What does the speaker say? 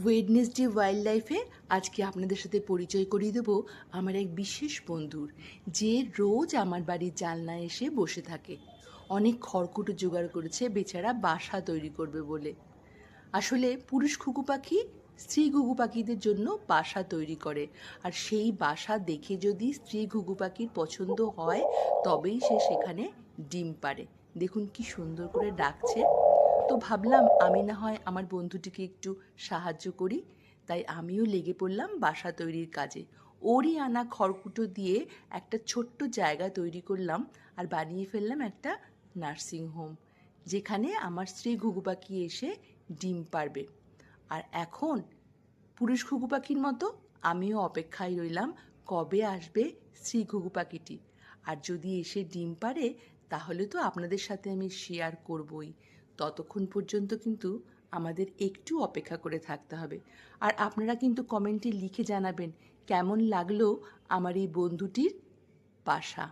Wednesday wild লাইফে আজকে আপনাদের সাথে পরিচয় করিয়ে দেবো আমার এক বিশেষ বন্ধুর, যে রোজ আমার বাড়ির জানলায় এসে বসে থাকে। অনেক খড়কুটো জোগাড় করেছে বেচারা বাসা তৈরি করবে বলে। আসলে পুরুষ ঘুঘু পাখি স্ত্রী ঘুঘু পাখিদের জন্য বাসা তৈরি করে, আর সেই বাসা দেখে যদি স্ত্রী ঘুঘু পাখির পছন্দ হয় তবেই সে সেখানে ডিম পাড়ে। দেখুন কি সুন্দর করে ডাকছে। তো ভাবলাম আমি না হয় আমার বন্ধুটিকে একটু সাহায্য করি, তাই আমিও লেগে পড়লাম বাসা তৈরির কাজে। ওরই আনা খড়কুটো দিয়ে একটা ছোট্ট জায়গা তৈরি করলাম আর বানিয়ে ফেললাম একটা নার্সিং হোম, যেখানে আমার স্ত্রী ঘুঘু পাখি এসে ডিম পারবে। আর এখন পুরুষ ঘুঘু পাখির মতো আমিও অপেক্ষায় রইলাম কবে আসবে স্ত্রী ঘুঘু পাখিটি। আর যদি এসে ডিম পারে তাহলে তো আপনাদের সাথে আমি শেয়ার করবই। ততক্ষণ পর্যন্ত কিন্তু আমাদের একটু অপেক্ষা করে থাকতে হবে। আর আপনারা কিন্তু কমেন্টে লিখে জানাবেন কেমন লাগলো আমার এই বন্ধুটির বাসা।